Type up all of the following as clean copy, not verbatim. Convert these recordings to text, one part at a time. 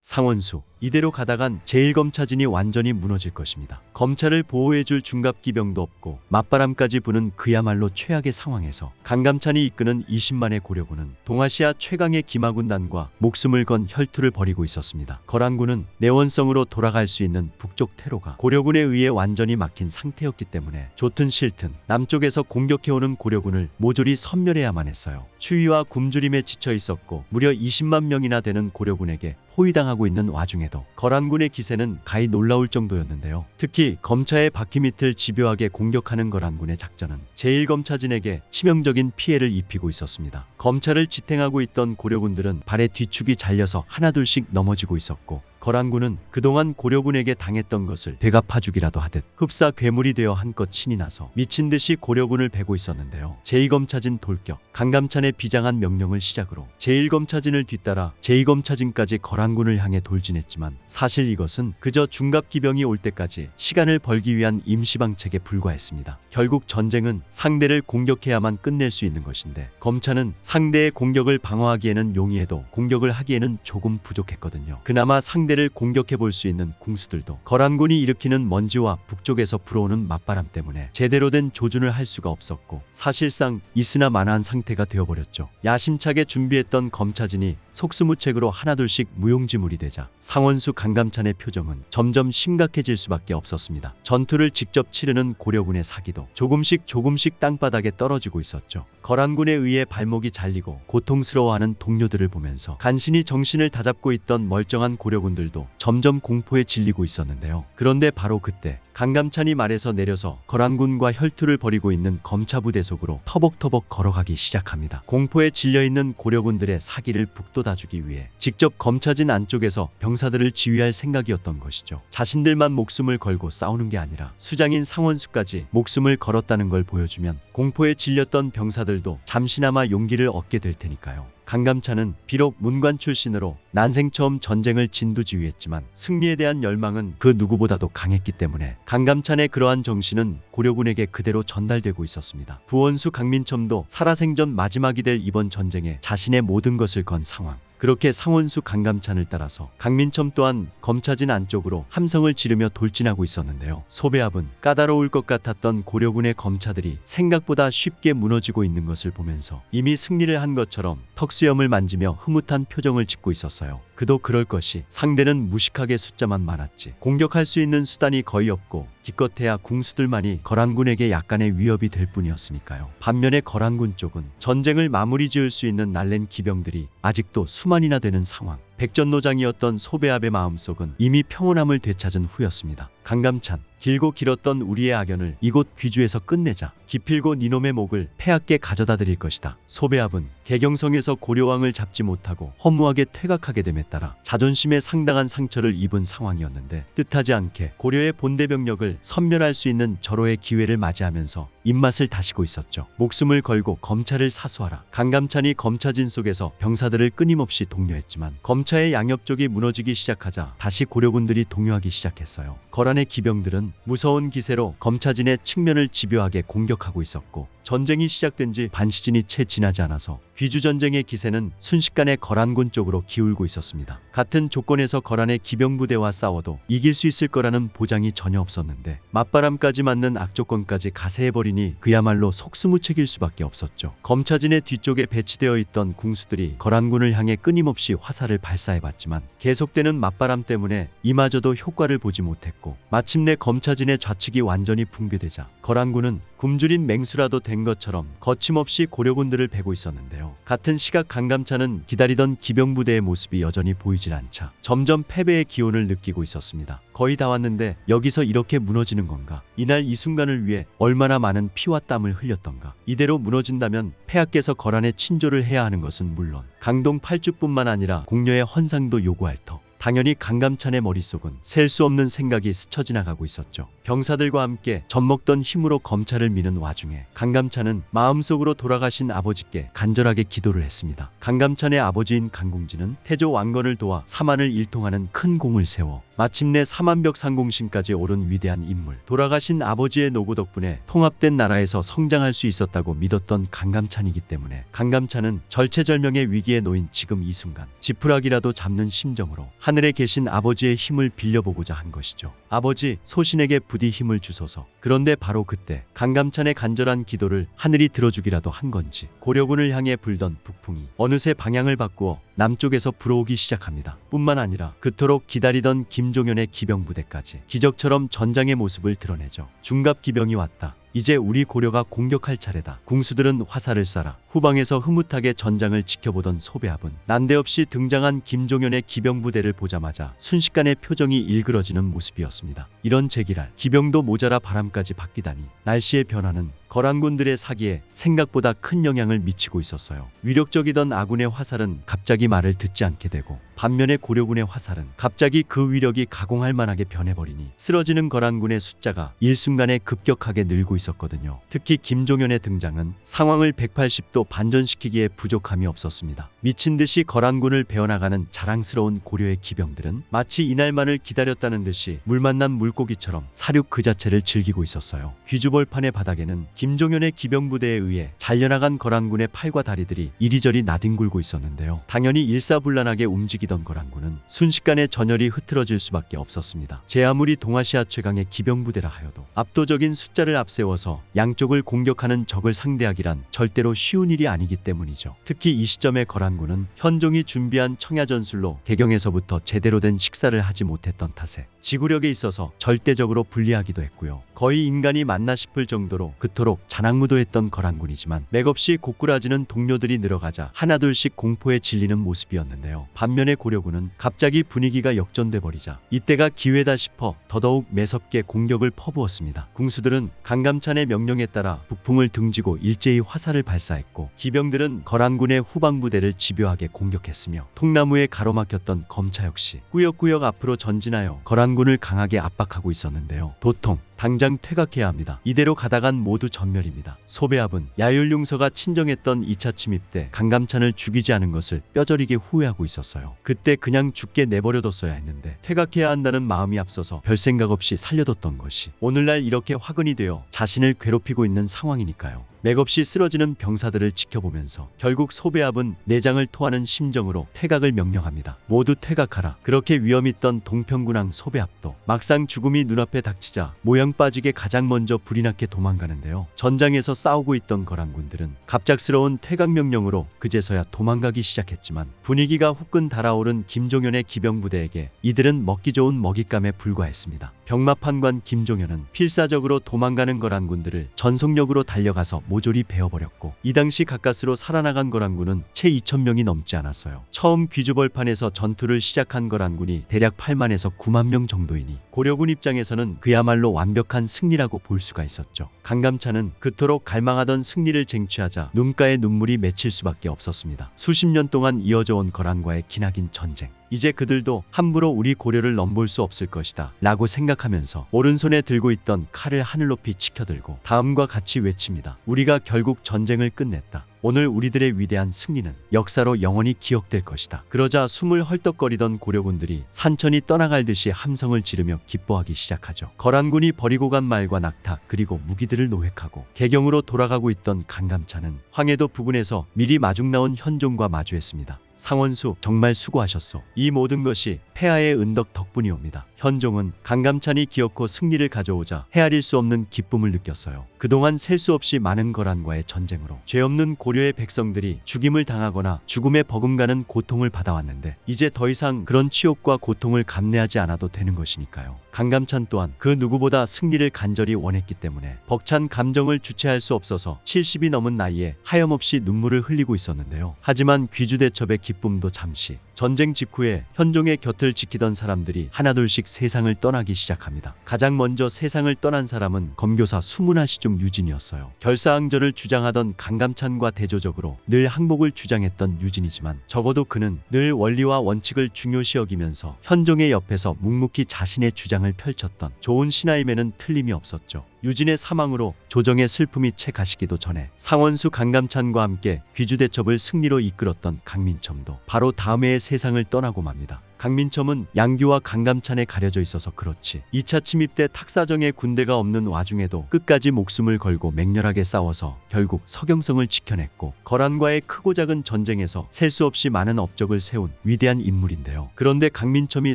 상원수, 이대로 가다간 제1검차진이 완전히 무너질 것입니다. 검찰을 보호해줄 중갑기병도 없고 맞바람까지 부는 그야말로 최악의 상황에서 강감찬이 이끄는 20만의 고려군은 동아시아 최강의 기마군단과 목숨을 건 혈투를 벌이고 있었습니다. 거란군은 내원성으로 돌아갈 수 있는 북쪽 퇴로가 고려군에 의해 완전히 막힌 상태였기 때문에 좋든 싫든 남쪽에서 공격해오는 고려군을 모조리 섬멸해야만 했어요. 추위와 굶주림에 지쳐 있었고 무려 20만 명이나 되는 고려군에게 포위당하고 있는 와중에도 거란군의 기세는 가히 놀라울 정도였는데요. 특히 검차의 바퀴 밑을 집요하게 공격하는 거란군의 작전은 제1검차진에게 치명적인 피해를 입히고 있었습니다. 검차를 지탱하고 있던 고려군들은 발의 뒤축이 잘려서 하나둘씩 넘어지고 있었고, 거란군은 그동안 고려군에게 당했던 것을 되갚아주기라도 하듯 흡사 괴물이 되어 한껏 신이 나서 미친 듯이 고려군을 베고 있었는데요. 제2검차진 돌격, 강감찬의 비장한 명령을 시작으로 제1검차진을 뒤따라 제2검차진까지 거란군을 향해 돌진했지만 사실 이것은 그저 중갑기병이 올 때까지 시간을 벌기 위한 임시방책에 불과했습니다. 결국 전쟁은 상대를 공격해야만 끝낼 수 있는 것인데 검차는 상대의 공격을 방어하기에는 용이해도 공격을 하기에는 조금 부족했거든요. 그나마 상대를 공격해 볼 수 있는 궁수들도 거란군이 일으키는 먼지와 북쪽에서 불어오는 맞바람 때문에 제대로 된 조준을 할 수가 없었고 사실상 있으나 마나한 상태가 되어버렸죠. 야심차게 준비했던 검차진이 속수무책으로 하나둘씩 무용지물이 되자 상원수 강감찬의 표정은 점점 심각해질 수밖에 없었습니다. 전투를 직접 치르는 고려군의 사기도 조금씩 땅바닥에 떨어지고 있었죠. 거란군에 의해 발목이 잘리고 고통스러워하는 동료들을 보면서 간신히 정신을 다잡고 있던 멀쩡한 고려군들도 점점 공포에 질리고 있었는데요. 그런데 바로 그때 강감찬이 말에서 내려서 거란군과 혈투를 벌이고 있는 검차부대 속으로 터벅터벅 걸어가기 시작합니다. 공포에 질려있는 고려군들의 사기를 북돋아주기 위해 직접 검차진 안쪽에서 병사들을 지휘할 생각이었던 것이죠. 자신들만 목숨을 걸고 싸우는 게 아니라 수장인 상원수까지 목숨을 걸었다는 걸 보여주면 공포에 질렸던 병사들도 잠시나마 용기를 얻게 될 테니까요. 강감찬은 비록 문관 출신으로 난생 처음 전쟁을 진두지휘했지만 승리에 대한 열망은 그 누구보다도 강했기 때문에 강감찬의 그러한 정신은 고려군에게 그대로 전달되고 있었습니다. 부원수 강민첨도 살아생전 마지막이 될 이번 전쟁에 자신의 모든 것을 건 상황. 그렇게 상원수 강감찬을 따라서 강민첨 또한 검차진 안쪽으로 함성을 지르며 돌진하고 있었는데요. 소배합은 까다로울 것 같았던 고려군의 검차들이 생각보다 쉽게 무너지고 있는 것을 보면서 이미 승리를 한 것처럼 턱수염을 만지며 흐뭇한 표정을 짓고 있었어요. 그도 그럴 것이 상대는 무식하게 숫자만 많았지 공격할 수 있는 수단이 거의 없고 기껏해야 궁수들만이 거란군에게 약간의 위협이 될 뿐이었으니까요. 반면에 거란군 쪽은 전쟁을 마무리 지을 수 있는 날랜 기병들이 아직도 수만이나 되는 상황. 백전노장이었던 소배합의 마음속은 이미 평온함을 되찾은 후였습니다. 강감찬, 길고 길었던 우리의 악연을 이곳 귀주에서 끝내자. 기필고 니놈의 목을 폐하께 가져다 드릴 것이다. 소배합은 개경성에서 고려왕을 잡지 못하고 허무하게 퇴각하게 됨에 따라 자존심에 상당한 상처를 입은 상황이었는데 뜻하지 않게 고려의 본대 병력을 섬멸할 수 있는 절호의 기회를 맞이하면서 입맛을 다시고 있었죠. 목숨을 걸고 검차를 사수하라. 강감찬이 검차진 속에서 병사들을 끊임없이 독려했지만 검차의 양옆 쪽이 무너지기 시작하자 다시 고려군들이 동요하기 시작했어요. 거란의 기병들은 무서운 기세로 검차진의 측면을 집요하게 공격하고 있었고 전쟁이 시작된 지 반시즌이 채 지나지 않아서 귀주전쟁의 기세는 순식간에 거란군 쪽으로 기울고 있었습니다. 같은 조건에서 거란의 기병부대와 싸워도 이길 수 있을 거라는 보장이 전혀 없었는데 맞바람까지 맞는 악조건까지 가세해버리니 그야말로 속수무책일 수밖에 없었죠. 검차진의 뒤쪽에 배치되어 있던 궁수들이 거란군을 향해 끊임없이 화살을 발사해봤지만 계속되는 맞바람 때문에 이마저도 효과를 보지 못했고 마침내 검차진의 좌측이 완전히 붕괴되자 거란군은 굶주린 맹수라도 된 것처럼 거침없이 고려군들을 베고 있었는데요. 같은 시각 강감찬은 기다리던 기병부대의 모습이 여전히 보이질 않자 점점 패배의 기온을 느끼고 있었습니다. 거의 다 왔는데 여기서 이렇게 무너지는 건가? 이날 이 순간을 위해 얼마나 많은 피와 땀을 흘렸던가? 이대로 무너진다면 폐하께서 거란에 친조를 해야 하는 것은 물론 강동 8주뿐만 아니라 공녀의 헌상도 요구할 터. 당연히 강감찬의 머릿속은 셀 수 없는 생각이 스쳐 지나가고 있었죠. 병사들과 함께 젖먹던 힘으로 검찰을 미는 와중에 강감찬은 마음속으로 돌아가신 아버지께 간절하게 기도를 했습니다. 강감찬의 아버지인 강공진은 태조 왕건을 도와 사만을 일통하는 큰 공을 세워 마침내 삼한벽 상공심까지 오른 위대한 인물, 돌아가신 아버지의 노고 덕분에 통합된 나라에서 성장할 수 있었다고 믿었던 강감찬이기 때문에 강감찬은 절체절명의 위기에 놓인 지금 이 순간 지푸라기라도 잡는 심정으로 하늘에 계신 아버지의 힘을 빌려보고자 한 것이죠. 아버지, 소신에게 부디 힘을 주소서. 그런데 바로 그때 강감찬의 간절한 기도를 하늘이 들어주기라도 한 건지 고려군을 향해 불던 북풍이 어느새 방향을 바꾸어 남쪽에서 불어오기 시작합니다. 뿐만 아니라 그토록 기다리던 김종현의 기병부대까지 기적처럼 전장의 모습을 드러내죠. 중갑기병이 왔다. 이제 우리 고려가 공격할 차례다. 궁수들은 화살을 쏴라. 후방에서 흐뭇하게 전장을 지켜보던 소배합은 난데없이 등장한 김종현의 기병부대를 보자마자 순식간에 표정이 일그러지는 모습이었습니다. 이런 제기랄, 기병도 모자라 바람까지 바뀌다니. 날씨의 변화는 거란군들의 사기에 생각보다 큰 영향을 미치고 있었어요. 위력적이던 아군의 화살은 갑자기 말을 듣지 않게 되고, 반면에 고려군의 화살은 갑자기 그 위력이 가공할 만하게 변해버리니 쓰러지는 거란군의 숫자가 일순간에 급격하게 늘고 있었거든요. 특히 김종현의 등장은 상황을 180도 반전시키기에 부족함이 없었습니다. 미친 듯이 거란군을 베어나가는 자랑스러운 고려의 기병들은 마치 이날만을 기다렸다는 듯이 물 만난 물고기처럼 사륙 그 자체를 즐기고 있었어요. 귀주벌판의 바닥에는 김종현의 기병부대에 의해 잘려나간 거란군의 팔과 다리들이 이리저리 나뒹굴고 있었는데요. 당연히 일사불란하게 움직이던 거란군은 순식간에 전열이 흐트러질 수밖에 없었습니다. 제 아무리 동아시아 최강의 기병부대라 하여도 압도적인 숫자를 앞세워서 양쪽을 공격하는 적을 상대하기란 절대로 쉬운 일이 아니기 때문이죠. 특히 이 시점에 거란군은 현종이 준비한 청야전술로 개경에서부터 제대로 된 식사를 하지 못했던 탓에 지구력에 있어서 절대적으로 불리하기도 했고요. 거의 인간이 맞나 싶을 정도로 그토록 잔악무도했던 거란군이지만 맥없이 고꾸라지는 동료들이 늘어가자 하나둘씩 공포에 질리는 모습이었는데요. 반면에 고려군은 갑자기 분위기가 역전돼 버리자 이때가 기회다 싶어 더더욱 매섭게 공격을 퍼부었습니다. 궁수들은 강감찬의 명령에 따라 북풍을 등지고 일제히 화살을 발사했고, 기병들은 거란군의 후방부대를 집요하게 공격했으며 통나무에 가로막혔던 검차 역시 꾸역꾸역 앞으로 전진하여 거란군을 강하게 압박하고 있었는데요. 도통 당장 퇴각해야 합니다. 이대로 가다간 모두 전멸입니다. 소배합은 야율융서가 친정했던 2차 침입 때 강감찬을 죽이지 않은 것을 뼈저리게 후회하고 있었어요. 그때 그냥 죽게 내버려뒀어야 했는데 퇴각해야 한다는 마음이 앞서서 별 생각 없이 살려뒀던 것이 오늘날 이렇게 화근이 되어 자신을 괴롭히고 있는 상황이니까요. 맥없이 쓰러지는 병사들을 지켜보면서 결국 소배합은 내장을 토하는 심정으로 퇴각을 명령합니다. 모두 퇴각하라. 그렇게 위험있던 동평군왕 소배합도 막상 죽음이 눈앞에 닥치자 모양 빠지게 가장 먼저 불이 나게 도망가는데요. 전장에서 싸우고 있던 거란군들은 갑작스러운 퇴각 명령으로 그제서야 도망가기 시작했지만 분위기가 후끈 달아오른 김종현의 기병부대에게 이들은 먹기 좋은 먹잇감에 불과했습니다. 병마판관 김종현은 필사적으로 도망가는 거란군들을 전속력으로 달려가서 모조리 베어버렸고, 이 당시 가까스로 살아나간 거란군은 채 2,000명이 넘지 않았어요. 처음 귀주벌판에서 전투를 시작한 거란군이 대략 8만에서 9만 명 정도이니 고려군 입장에서는 그야말로 완벽한 승리라고 볼 수가 있었죠. 강감찬은 그토록 갈망하던 승리를 쟁취하자 눈가에 눈물이 맺힐 수밖에 없었습니다. 수십 년 동안 이어져 온 거란과의 기나긴 전쟁, 이제 그들도 함부로 우리 고려를 넘볼 수 없을 것이다 라고 생각하면서 오른손에 들고 있던 칼을 하늘 높이 치켜들고 다음과 같이 외칩니다. 우리가 결국 전쟁을 끝냈다. 오늘 우리들의 위대한 승리는 역사로 영원히 기억될 것이다. 그러자 숨을 헐떡거리던 고려군들이 산천이 떠나갈 듯이 함성을 지르며 기뻐하기 시작하죠. 거란군이 버리고 간 말과 낙타 그리고 무기들을 노획하고 개경으로 돌아가고 있던 강감찬은 황해도 부근에서 미리 마중 나온 현종과 마주했습니다. 상원수, 정말 수고하셨소. 이 모든 것이 폐하의 은덕 덕분이옵니다. 현종은 강감찬이 기어코 승리를 가져오자 헤아릴 수 없는 기쁨을 느꼈어요. 그동안 셀 수 없이 많은 거란과의 전쟁으로 죄 없는 고려의 백성들이 죽임을 당하거나 죽음에 버금가는 고통을 받아왔는데 이제 더 이상 그런 치욕과 고통을 감내하지 않아도 되는 것이니까요. 강감찬 또한 그 누구보다 승리를 간절히 원했기 때문에 벅찬 감정을 주체할 수 없어서 70이 넘은 나이에 하염없이 눈물을 흘리고 있었는데요. 하지만 귀주대첩의 기쁨도 잠시, 전쟁 직후에 현종의 곁을 지키던 사람들이 하나둘씩 세상을 떠나기 시작합니다. 가장 먼저 세상을 떠난 사람은 검교사 수문하시 중 유진이었어요. 결사항전을 주장하던 강감찬과 대조적으로 늘 항복을 주장했던 유진이지만 적어도 그는 늘 원리와 원칙을 중요시 여기면서 현종의 옆에서 묵묵히 자신의 주장을 펼쳤던 좋은 신하임에는 틀림이 없었죠. 유진의 사망으로 조정의 슬픔이 채 가시기도 전에 상원수 강감찬과 함께 귀주대첩을 승리로 이끌었던 강민첨도 바로 다음 해에 세상을 떠나고 맙니다. 강민첨은 양규와 강감찬에 가려져 있어서 그렇지 2차 침입 때 탁사정에 군대가 없는 와중에도 끝까지 목숨을 걸고 맹렬하게 싸워서 결국 서경성을 지켜냈고 거란과의 크고 작은 전쟁에서 셀 수 없이 많은 업적을 세운 위대한 인물인데요. 그런데 강민첨이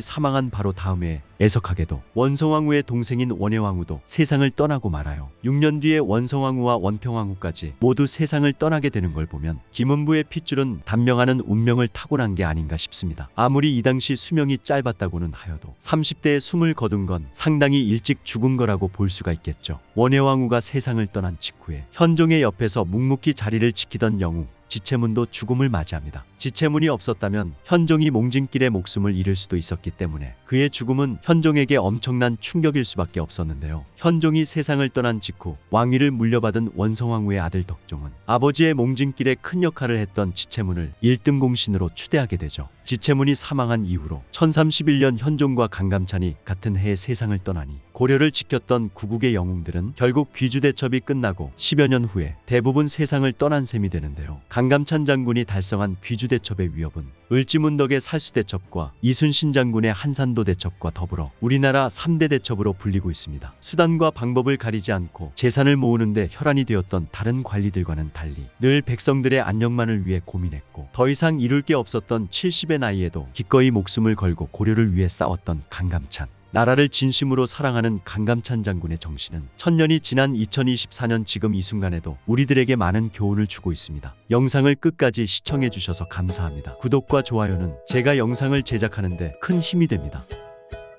사망한 바로 다음 해에 애석하게도 원성왕후의 동생인 원혜왕후도 세상을 떠나고 말아요. 6년 뒤에 원성왕후와 원평왕후까지 모두 세상을 떠나게 되는 걸 보면 김은부의 핏줄은 단명하는 운명을 타고난 게 아닌가 싶습니다. 아무리 이 당시 수명이 짧았다고는 하여도 30대에 숨을 거둔 건 상당히 일찍 죽은 거라고 볼 수가 있겠죠. 원혜왕후가 세상을 떠난 직후에 현종의 옆에서 묵묵히 자리를 지키던 영웅 지체문도 죽음을 맞이합니다. 지체문이 없었다면 현종이 몽진길에 목숨을 잃을 수도 있었기 때문에 그의 죽음은 현종에게 엄청난 충격일 수밖에 없었는데요. 현종이 세상을 떠난 직후 왕위를 물려받은 원성왕후의 아들 덕종은 아버지의 몽진길에 큰 역할을 했던 지체문을 1등 공신으로 추대하게 되죠. 지체문이 사망한 이후로 1031년 현종과 강감찬이 같은 해에 세상을 떠나니 고려를 지켰던 구국의 영웅들은 결국 귀주대첩이 끝나고 10여 년 후에 대부분 세상을 떠난 셈이 되는데요. 강감찬 장군이 달성한 귀주대첩의 위협은 을지문덕의 살수대첩과 이순신 장군의 한산도 대첩과 더불어 우리나라 3대 대첩으로 불리고 있습니다. 수단과 방법을 가리지 않고 재산을 모으는데 혈안이 되었던 다른 관리들과는 달리 늘 백성들의 안녕만을 위해 고민했고 더 이상 이룰 게 없었던 70의 나이에도 기꺼이 목숨을 걸고 고려를 위해 싸웠던 강감찬. 나라를 진심으로 사랑하는 강감찬 장군의 정신은 천년이 지난 2024년 지금 이 순간에도 우리들에게 많은 교훈을 주고 있습니다. 영상을 끝까지 시청해 주셔서 감사합니다. 구독과 좋아요는 제가 영상을 제작하는 데 큰 힘이 됩니다.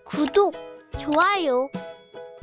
구독, 좋아요